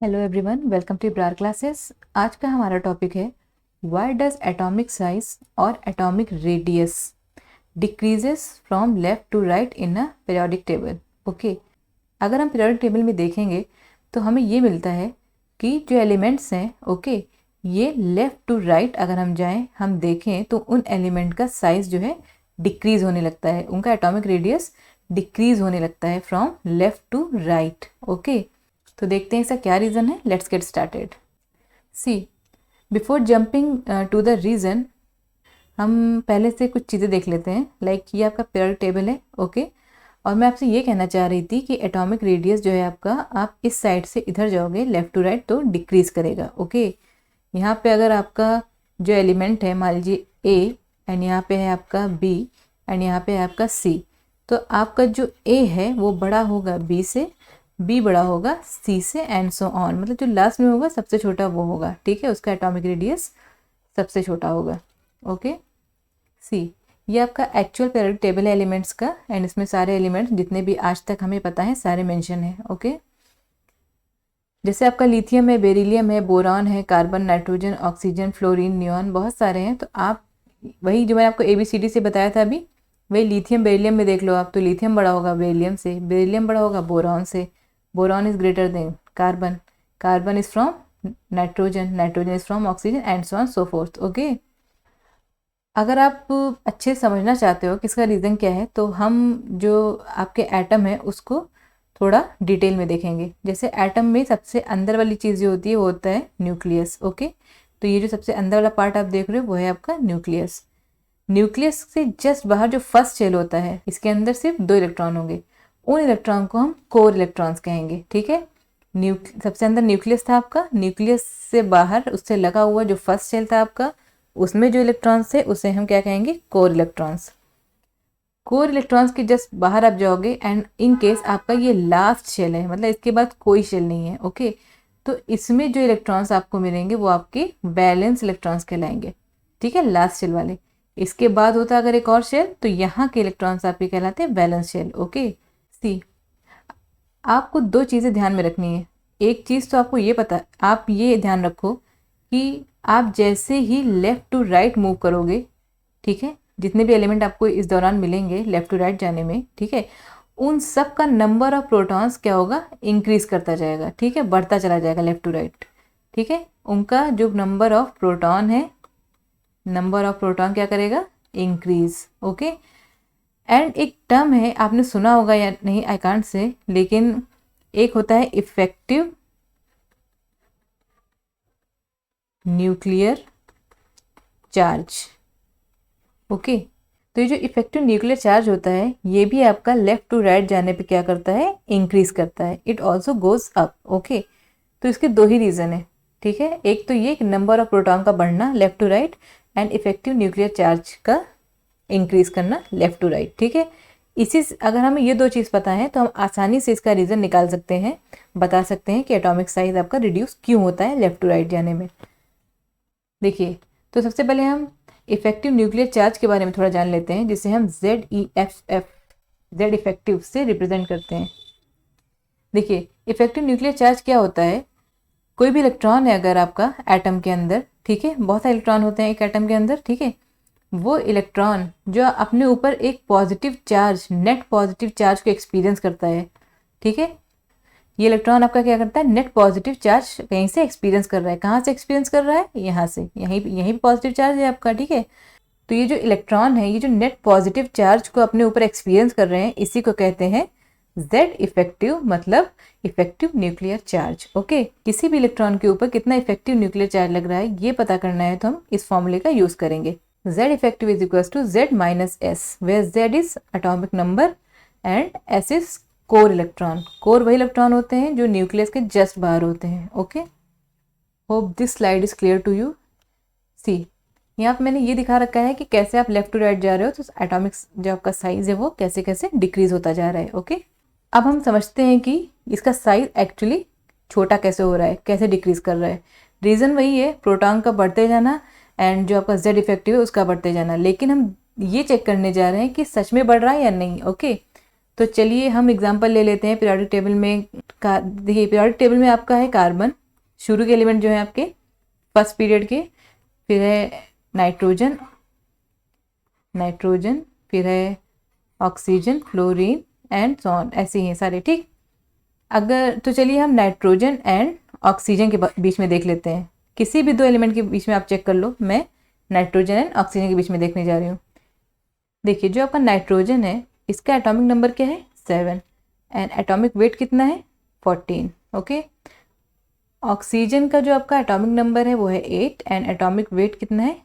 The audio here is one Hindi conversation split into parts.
Hello everyone, welcome to Brar classes. आज का हमारा टॉपिक है व्हाई डज एटॉमिक साइज और atomic radius decreases from left to right in a periodic table. Okay, अगर हम पीरियोडिक टेबल में देखेंगे तो हमें ये मिलता है कि जो एलिमेंट्स हैं, ओके, ये लेफ़्ट टू राइट अगर हम जाएं, हम देखें तो उन एलिमेंट का साइज़ जो है डिक्रीज़ होने लगता है, उनका एटॉमिक रेडियस डिक्रीज़ होने लगता है from left to right. Okay, तो देखते हैं इसका क्या रीज़न है। Let's get started. See, before jumping to the reason, हम पहले से कुछ चीज़ें देख लेते हैं। लाइक ये आपका पीरियोडिक टेबल है, ओके, और मैं आपसे ये कहना चाह रही थी कि एटॉमिक रेडियस जो है आपका, आप इस साइड से इधर जाओगे लेफ़्ट टू राइट तो डिक्रीज़ करेगा। ओके, यहाँ पे अगर आपका जो एलिमेंट है, मान लीजिए ए, एंड यहाँ पे है आपका बी, एंड यहाँ पे है आपका सी, तो आपका जो ए है वो बड़ा होगा बी से, बी बड़ा होगा सी से, एंड सो ऑन। मतलब जो लास्ट में होगा सबसे छोटा वो होगा, ठीक है, उसका एटॉमिक रेडियस सबसे छोटा होगा। ओके, सी, ये आपका एक्चुअल पीरियोडिक टेबल है एलिमेंट्स का, एंड इसमें सारे एलिमेंट्स जितने भी आज तक हमें पता है सारे मेंशन है। ओके, जैसे आपका लिथियम है, बेरिलियम है, बोरॉन है, carbon, nitrogen, oxygen, fluorine, neon, बहुत सारे हैं। तो आप वही जो मैंने आपको ABCD से बताया था अभी, वही लिथियम बेरिलियम में देख लो आप, तो लिथियम बड़ा होगा बेरिलियम से, बेरिलियम बड़ा होगा बोरॉन से, boron is greater than carbon, carbon is from nitrogen, nitrogen is from oxygen, and so on so fourth. Okay, अगर आप अच्छे से समझना चाहते हो कि इसका रीज़न क्या है, तो हम जो आपके एटम है उसको थोड़ा डिटेल में देखेंगे। जैसे एटम में सबसे अंदर वाली चीज़ जो होती है वो होता है न्यूक्लियस। ओके, तो ये जो सबसे अंदर वाला पार्ट आप देख रहे हो वो है आपका न्यूक्लियस। न्यूक्लियस से जस्ट बाहर जो फर्स्ट शेल होता है, इसके अंदर सिर्फ 2 इलेक्ट्रॉन होंगे, उन इलेक्ट्रॉन को हम कोर इलेक्ट्रॉन्स कहेंगे। ठीक है, सबसे अंदर न्यूक्लियस था आपका, न्यूक्लियस से बाहर उससे लगा हुआ जो फर्स्ट शेल था आपका, उसमें जो इलेक्ट्रॉन्स थे उसे हम क्या कहेंगे, कोर इलेक्ट्रॉन्स। कोर इलेक्ट्रॉन्स के जस्ट बाहर आप जाओगे, एंड इन केस आपका ये लास्ट शेल है, मतलब इसके बाद कोई शेल नहीं है। ओके, तो इसमें जो इलेक्ट्रॉन्स आपको मिलेंगे वो आपके बैलेंस इलेक्ट्रॉन्स कहलाएंगे। ठीक है, लास्ट शेल वाले। इसके बाद होता है अगर एक और शेल, तो यहाँ के इलेक्ट्रॉन्स आपके कहलाते हैं बैलेंस शेल। ओके, सी, आपको 2 चीज़ें ध्यान में रखनी है। एक चीज़ तो आपको ये पता, आप ये ध्यान रखो कि आप जैसे ही लेफ़्ट टू राइट मूव करोगे, ठीक है, जितने भी एलिमेंट आपको इस दौरान मिलेंगे लेफ़्ट टू राइट जाने में, ठीक है, उन सब का नंबर ऑफ प्रोटॉन्स क्या होगा, इंक्रीज करता जाएगा। ठीक है, बढ़ता चला जाएगा लेफ़्ट टू राइट। ठीक है, उनका जो नंबर ऑफ प्रोटॉन है, नंबर ऑफ प्रोटॉन क्या करेगा, इंक्रीज। ओके, एंड एक टर्म है, आपने सुना होगा या नहीं आई कांट से, लेकिन एक होता है इफेक्टिव न्यूक्लियर चार्ज। ओके, तो ये जो इफेक्टिव न्यूक्लियर चार्ज होता है ये भी आपका लेफ्ट टू राइट जाने पे क्या करता है, इंक्रीज करता है। It also goes up. Okay, तो इसके 2 ही रीज़न है। ठीक है, एक तो ये कि नंबर ऑफ प्रोटॉन का बढ़ना left to right, and effective nuclear charge का इंक्रीज करना लेफ्ट टू राइट। ठीक है, इसी अगर हमें ये 2 चीज़ पता है तो हम आसानी से इसका रीज़न निकाल सकते हैं, बता सकते हैं कि एटॉमिक साइज आपका रिड्यूस क्यों होता है लेफ्ट टू राइट जाने में। देखिए, तो सबसे पहले हम इफेक्टिव न्यूक्लियर चार्ज के बारे में थोड़ा जान लेते हैं, जिसे हम ZEFF, जेड इफेक्टिव से रिप्रेजेंट करते हैं। देखिए, इफेक्टिव न्यूक्लियर चार्ज क्या होता है, कोई भी इलेक्ट्रॉन है अगर आपका एटम के अंदर, ठीक है, बहुत सारे इलेक्ट्रॉन होते हैं एक एटम के अंदर, ठीक है, वो इलेक्ट्रॉन जो अपने ऊपर एक positive charge, net positive charge को एक्सपीरियंस करता है। ठीक है, ये इलेक्ट्रॉन आपका क्या करता है, नेट पॉजिटिव चार्ज कहीं से एक्सपीरियंस कर रहा है। कहाँ से एक्सपीरियंस कर रहा है, यहाँ से, यहीं यहीं पॉजिटिव चार्ज है आपका। ठीक है, तो ये जो इलेक्ट्रॉन है, ये जो नेट पॉजिटिव चार्ज को अपने ऊपर एक्सपीरियंस कर रहे हैं, इसी को कहते हैं जेड इफेक्टिव, मतलब इफेक्टिव न्यूक्लियर चार्ज। ओके, किसी भी इलेक्ट्रॉन के ऊपर कितना इफेक्टिव न्यूक्लियर चार्ज लग रहा है ये पता करना है तो हम इस फॉर्मूले का यूज करेंगे। Z effective is equals to Z minus S, where Z is atomic number and S is core electron. Core वही इलेक्ट्रॉन होते हैं जो न्यूक्लियस के जस्ट बाहर होते हैं। Okay, hope this slide is clear to you. See, यहाँ पे मैंने ये दिखा रखा है कि कैसे आप लेफ्ट टू राइट जा रहे हो तो एटॉमिक जो आपका साइज है वो कैसे कैसे डिक्रीज होता जा रहा है। ओके, अब हम समझते हैं कि इसका साइज एक्चुअली छोटा कैसे हो रहा है, कैसे डिक्रीज कर रहा है। रीज़न वही है, प्रोटॉन का बढ़ते जाना, एंड जो आपका जेड इफेक्टिव है उसका बढ़ते जाना। लेकिन हम ये चेक करने जा रहे हैं कि सच में बढ़ रहा है या नहीं। ओके, तो चलिए हम एग्जांपल ले लेते हैं पीरियोडिक टेबल में। देखिए पीरियोडिक टेबल में आपका है कार्बन, शुरू के एलिमेंट जो है आपके फर्स्ट पीरियड के, फिर है नाइट्रोजन, फिर है oxygen, fluorine and so on, ऐसे ही हैं सारे, ठीक। अगर तो चलिए हम नाइट्रोजन एंड ऑक्सीजन के बीच में देख लेते हैं। किसी भी दो एलिमेंट के बीच में आप चेक कर लो, मैं नाइट्रोजन एंड ऑक्सीजन के बीच में देखने जा रही हूँ। देखिए जो आपका नाइट्रोजन है इसका एटॉमिक नंबर क्या है 7 एंड एटॉमिक वेट कितना है 14, ओके। ऑक्सीजन का जो आपका एटॉमिक नंबर है वो है 8 एंड एटॉमिक वेट कितना है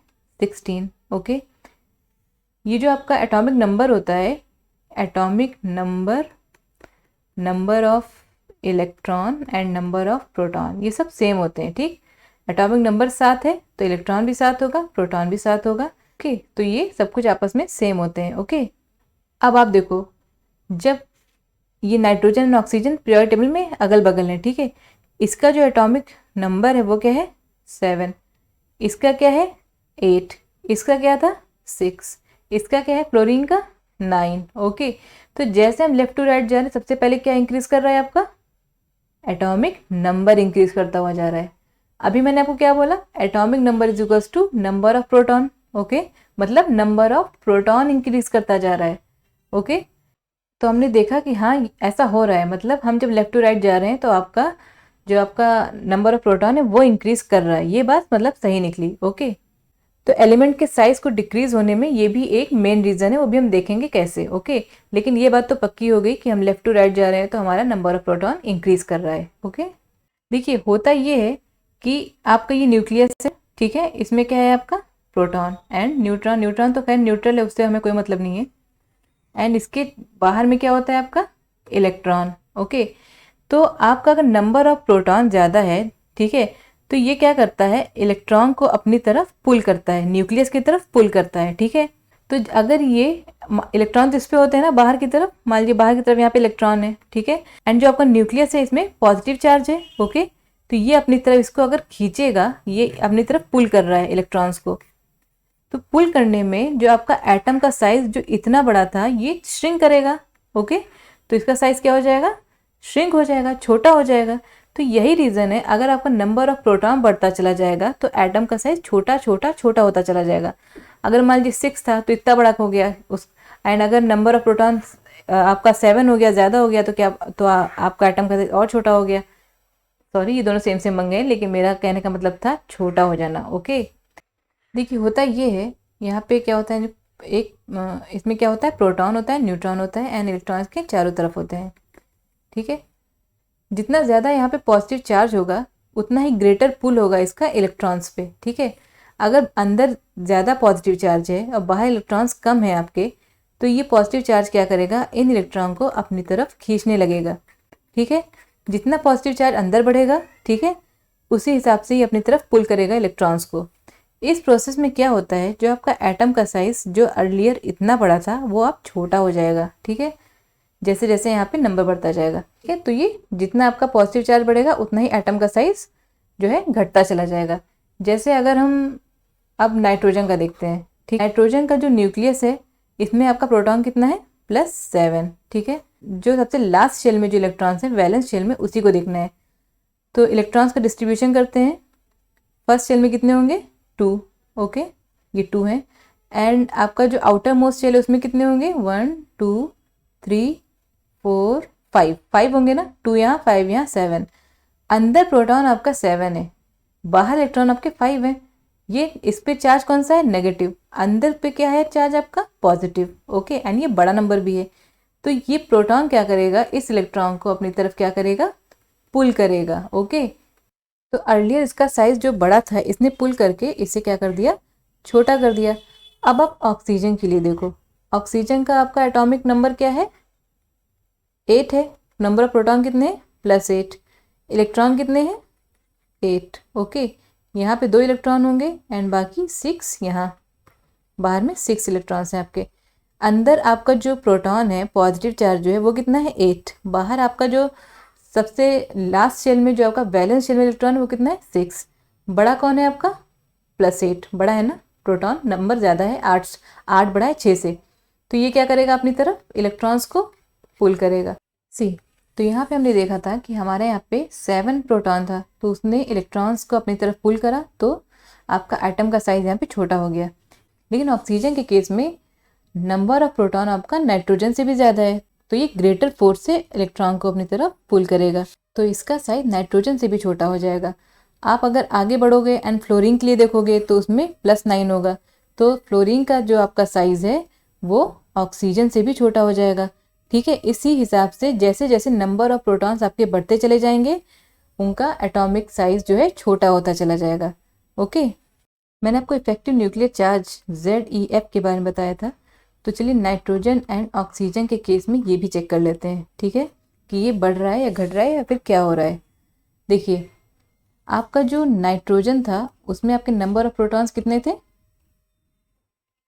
16, ओके। ये जो आपका एटॉमिक नंबर होता है, atomic number of electron and number of proton, ये सब सेम होते हैं, ठीक। एटॉमिक नंबर 7 है तो इलेक्ट्रॉन भी 7 होगा, प्रोटॉन भी 7 होगा, ओके। तो ये सब कुछ आपस में सेम होते हैं, ओके। अब आप देखो, जब ये नाइट्रोजन और ऑक्सीजन पीरियोडिक टेबल में अगल बगल हैं, ठीक है, इसका जो एटॉमिक नंबर है वो क्या है 7, इसका क्या है 8, इसका क्या था 6, इसका क्या है क्लोरीन का 9, ओके। तो जैसे हम लेफ्ट टू राइट जा रहे हैं, सबसे पहले क्या इंक्रीज कर रहा है आपका एटॉमिक नंबर इंक्रीज करता हुआ जा रहा है। अभी मैंने आपको क्या बोला, atomic number is equals to number of proton, okay. मतलब नंबर ऑफ प्रोटॉन इंक्रीज करता जा रहा है, ओके। तो हमने देखा कि हाँ ऐसा हो रहा है, मतलब हम जब लेफ्ट टू राइट जा रहे हैं तो आपका जो आपका नंबर ऑफ प्रोटॉन है वो इंक्रीज कर रहा है, ये बात मतलब सही निकली, ओके। तो एलिमेंट के साइज को डिक्रीज होने में ये भी एक मेन रीजन है, वो भी हम देखेंगे कैसे, ओके। लेकिन ये बात तो पक्की हो गई कि हम लेफ्ट टू राइट जा रहे हैं तो हमारा नंबर ऑफ प्रोटॉन इंक्रीज कर रहा है, ओके। देखिए होता ये है कि आपका ये न्यूक्लियस है, ठीक है, इसमें क्या है आपका प्रोटॉन एंड न्यूट्रॉन, न्यूट्रॉन तो खैर न्यूट्रल है, उससे हमें कोई मतलब नहीं है। एंड इसके बाहर में क्या होता है आपका इलेक्ट्रॉन, ओके। तो आपका अगर नंबर ऑफ प्रोटॉन ज़्यादा है, ठीक है, तो ये क्या करता है इलेक्ट्रॉन को अपनी तरफ पुल करता है, न्यूक्लियस की तरफ पुल करता है, ठीक है। तो अगर ये इलेक्ट्रॉन तो इस पे होते हैं ना बाहर की तरफ, मान लीजिए बाहर की तरफ यहाँ पे इलेक्ट्रॉन है, ठीक है, एंड जो आपका न्यूक्लियस है इसमें पॉजिटिव चार्ज है, ओके। तो ये अपनी तरफ इसको अगर खींचेगा, ये अपनी तरफ पुल कर रहा है इलेक्ट्रॉन्स को। तो पुल करने में जो आपका एटम का साइज जो इतना बड़ा था ये श्रिंक करेगा, ओके। तो इसका साइज क्या हो जाएगा श्रिंक हो जाएगा, छोटा हो जाएगा। तो यही रीज़न है, अगर आपका नंबर ऑफ प्रोटॉन बढ़ता चला जाएगा तो एटम का साइज छोटा छोटा छोटा होता चला जाएगा। अगर मान लीजिए 6 था तो इतना बड़ा हो गया उस, एंड अगर नंबर ऑफ प्रोटॉन आपका 7 हो गया, ज़्यादा हो गया, तो क्या तो आपका एटम का साइज और छोटा हो गया। सॉरी ये दोनों सेम सेम बन गए, लेकिन मेरा कहने का मतलब था छोटा हो जाना, ओके। देखिए होता ये है, यहाँ पे क्या होता है, एक इसमें क्या होता है प्रोटॉन होता है, न्यूट्रॉन होता है एंड इलेक्ट्रॉन्स के चारों तरफ होते हैं, ठीक है। जितना ज़्यादा यहाँ पे पॉजिटिव चार्ज होगा उतना ही ग्रेटर पुल होगा इसका इलेक्ट्रॉन्स पे, ठीक है। अगर अंदर ज़्यादा पॉजिटिव चार्ज है और बाहर इलेक्ट्रॉन्स कम है आपके, तो ये पॉजिटिव चार्ज क्या करेगा इन इलेक्ट्रॉन को अपनी तरफ खींचने लगेगा, ठीक है। जितना पॉजिटिव चार्ज अंदर बढ़ेगा, ठीक है, उसी हिसाब से ही अपनी तरफ पुल करेगा इलेक्ट्रॉन्स को। इस प्रोसेस में क्या होता है, जो आपका एटम का साइज जो अर्लियर इतना बड़ा था वो अब छोटा हो जाएगा, ठीक है, जैसे जैसे यहाँ पे नंबर बढ़ता जाएगा, ठीक है। तो ये जितना आपका पॉजिटिव चार्ज बढ़ेगा उतना ही एटम का साइज जो है घटता चला जाएगा। जैसे अगर हम अब नाइट्रोजन का देखते हैं, ठीक, नाइट्रोजन का जो न्यूक्लियस है इसमें आपका प्रोटॉन कितना है +7, ठीक है। जो सबसे लास्ट शेल में जो इलेक्ट्रॉन्स हैं वैलेंस शेल में, उसी को देखना है। तो इलेक्ट्रॉन्स का डिस्ट्रीब्यूशन करते हैं, फर्स्ट शेल में कितने होंगे 2, ओके, ये 2 हैं। एंड आपका जो आउटर मोस्ट शेल है उसमें कितने होंगे 1 2 3 4 5 होंगे ना, 2 यहाँ 5 यहाँ 7। अंदर प्रोटॉन आपका 7 है, बाहर इलेक्ट्रॉन आपके 5 है। ये इस पे चार्ज कौन सा है नेगेटिव, अंदर पे क्या है चार्ज आपका पॉजिटिव, ओके। एंड ये बड़ा नंबर भी है। तो ये प्रोटॉन क्या करेगा इस इलेक्ट्रॉन को अपनी तरफ क्या करेगा पुल करेगा, ओके। तो अर्लियर इसका साइज जो बड़ा था इसने पुल करके इसे क्या कर दिया छोटा कर दिया। अब आप ऑक्सीजन के लिए देखो, ऑक्सीजन का आपका एटॉमिक नंबर क्या है 8 है, नंबर ऑफ प्रोटॉन कितने हैं +8, इलेक्ट्रॉन कितने हैं 8, ओके। यहाँ पे 2 इलेक्ट्रॉन होंगे एंड बाकी 6, यहाँ बाहर में 6 इलेक्ट्रॉन्स हैं आपके। अंदर आपका जो प्रोटॉन है पॉजिटिव चार्ज जो है वो कितना है 8, बाहर आपका जो सबसे लास्ट शेल में जो आपका वैलेंस शेल में इलेक्ट्रॉन है वो कितना है 6। बड़ा कौन है आपका +8, बड़ा है ना, प्रोटॉन नंबर ज़्यादा है, 8 बड़ा है 6 से। तो ये क्या करेगा अपनी तरफ इलेक्ट्रॉन्स को पुल करेगा। सी, तो यहाँ पे हमने देखा था कि हमारे यहाँ पे 7 प्रोटॉन था, तो उसने इलेक्ट्रॉन्स को अपनी तरफ पुल करा, तो आपका एटम का साइज यहाँ पे छोटा हो गया। लेकिन ऑक्सीजन के केस में नंबर ऑफ प्रोटॉन आपका नाइट्रोजन से भी ज़्यादा है, तो ये ग्रेटर फोर्स से इलेक्ट्रॉन को अपनी तरफ पुल करेगा, तो इसका साइज नाइट्रोजन से भी छोटा हो जाएगा। आप अगर आगे बढ़ोगे एंड फ्लोरीन के लिए देखोगे तो उसमें +9 होगा, तो फ्लोरीन का जो आपका साइज़ है वो ऑक्सीजन से भी छोटा हो जाएगा। ठीक है, इसी हिसाब से जैसे जैसे नंबर ऑफ प्रोटॉन्स आपके बढ़ते चले जाएंगे उनका एटॉमिक साइज जो है छोटा होता चला जाएगा। ओके, मैंने आपको इफेक्टिव न्यूक्लियर चार्ज ZeF के बारे में बताया था, तो चलिए नाइट्रोजन एंड ऑक्सीजन के केस में ये भी चेक कर लेते हैं। ठीक है, कि ये बढ़ रहा है या घट रहा है या फिर क्या हो रहा है। देखिए, आपका जो नाइट्रोजन था उसमें आपके नंबर ऑफ प्रोटॉन्स कितने थे?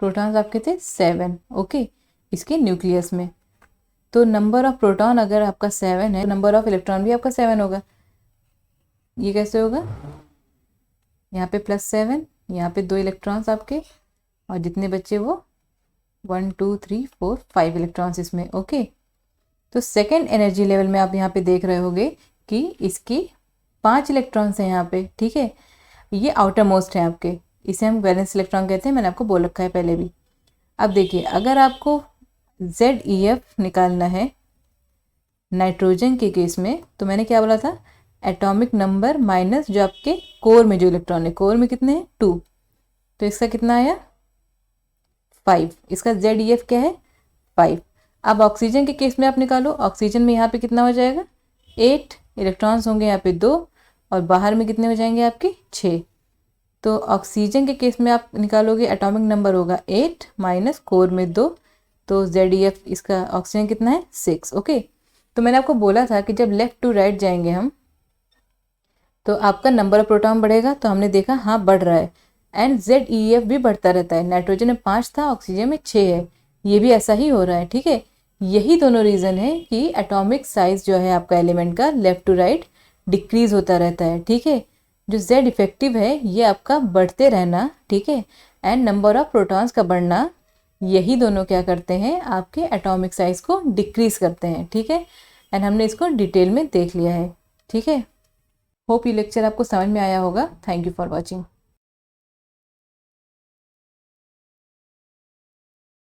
प्रोटॉन्स आपके थे 7। ओके, इसके न्यूक्लियस में, तो नंबर ऑफ प्रोटॉन अगर आपका 7 है तो नंबर ऑफ इलेक्ट्रॉन भी आपका 7 होगा। ये कैसे होगा? यहाँ पे +7, यहाँ पे 2 इलेक्ट्रॉन्स आपके, और जितने बच्चे वो 1 2 3 4 5 इलेक्ट्रॉन्स इसमें। ओके, तो सेकेंड एनर्जी लेवल में आप यहाँ पे देख रहे होगे कि इसकी 5 इलेक्ट्रॉन्स हैं यहाँ पे। ठीक है, ये आउटर मोस्ट है आपके, इसे हम वैलेंस इलेक्ट्रॉन कहते हैं, मैंने आपको बोल रखा है पहले भी। अब देखिए, अगर आपको ZeF निकालना है नाइट्रोजन के केस में, तो मैंने क्या बोला था? एटॉमिक नंबर माइनस जो आपके कोर में जो इलेक्ट्रॉन है, कोर में कितने हैं? 2, तो इसका कितना आया? 5। इसका ZeF क्या है? 5। अब ऑक्सीजन के केस में आप निकालो, ऑक्सीजन में यहाँ पे कितना हो जाएगा? 8 इलेक्ट्रॉन्स होंगे यहाँ पे 2, और बाहर में कितने हो जाएंगे आपके? 6। तो ऑक्सीजन के केस में आप निकालोगे, एटॉमिक नंबर होगा 8 माइनस कोर में 2, तो ZeF इसका ऑक्सीजन कितना है? 6। ओके, तो मैंने आपको बोला था कि जब लेफ्ट टू राइट जाएंगे हम तो आपका नंबर ऑफ प्रोटॉन बढ़ेगा, तो हमने देखा हाँ बढ़ रहा है, एंड ZeF भी बढ़ता रहता है। नाइट्रोजन में 5 था, ऑक्सीजन में 6 है, ये भी ऐसा ही हो रहा है। ठीक है, यही दोनों रीज़न है कि एटॉमिक साइज जो है आपका एलिमेंट का लेफ्ट टू राइट डिक्रीज होता रहता है। ठीक है, जो Z इफेक्टिव है ये आपका बढ़ते रहना, ठीक है, एंड नंबर ऑफ प्रोटॉन्स का बढ़ना, यही दोनों क्या करते हैं? आपके एटॉमिक साइज को डिक्रीज करते हैं। ठीक है, एंड हमने इसको डिटेल में देख लिया है। ठीक है, होप ये लेक्चर आपको समझ में आया होगा। Thank you for watching.